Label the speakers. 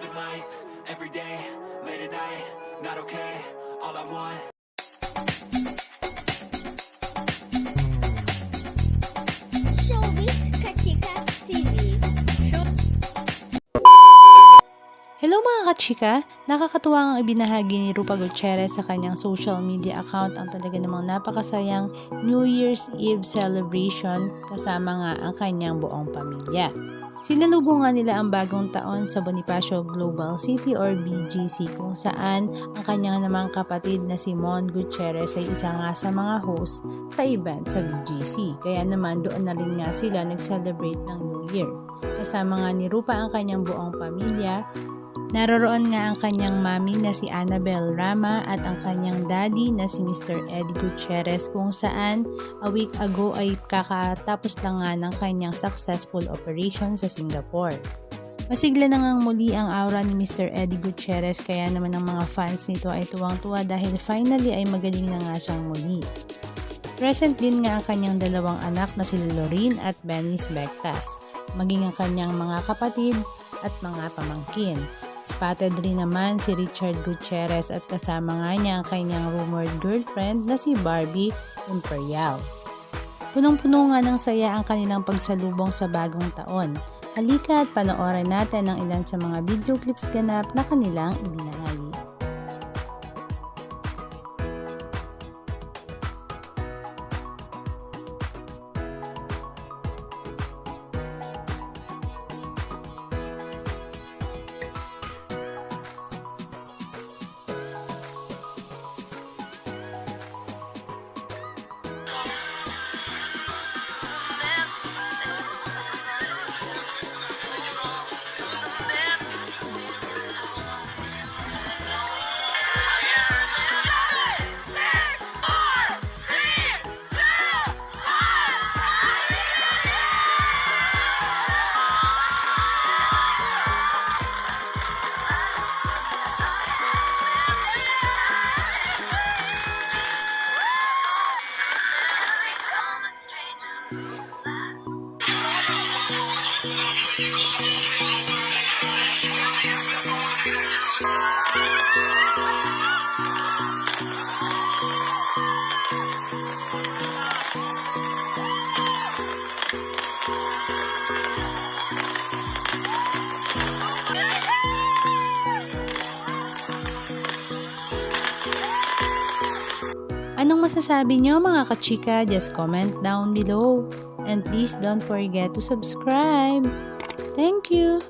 Speaker 1: living life, everyday, late at night, not okay, all I want.
Speaker 2: Showbiz Kachika TV.
Speaker 3: Hello mga kachika! Nakakatuwa ang ibinahagi ni Rupa Gutierrez sa kanyang social media account ang talaga namang napakasayang New Year's Eve celebration kasama nga ang kanyang buong pamilya. Sinalubong nga nila ang bagong taon sa Bonifacio Global City or BGC kung saan ang kanyang namang kapatid na si Mon Gutierrez ay isa nga sa mga host sa event sa BGC. Kaya naman doon na rin nga sila nag-celebrate ng New Year. Kasama nga ni Rupa ang kanyang buong pamilya. Naroroon nga ang kanyang mami na si Annabel Rama at ang kanyang daddy na si Mr. Eddie Gutierrez kung saan a week ago ay kakatapos lang nga ng kanyang successful operation sa Singapore. Masigla na ngang muli ang aura ni Mr. Eddie Gutierrez kaya naman ang mga fans nito ay tuwang-tuwa dahil finally ay magaling na nga siyang muli. Present din nga ang kanyang dalawang anak na si Lorraine at Benis Bectas, maging ang kanyang mga kapatid at mga pamangkin. Spotted rin naman si Richard Gutierrez at kasama nga niya ang kanyang rumored girlfriend na si Barbie Imperial. Punong-puno nga ng saya ang kanilang pagsalubong sa bagong taon. Halika at panoorin natin ang ilan sa mga video clips ganap na kanilang ibinahagi. Anong masasabi nyo mga kachika? Just comment down below. And please don't forget to subscribe. Thank you!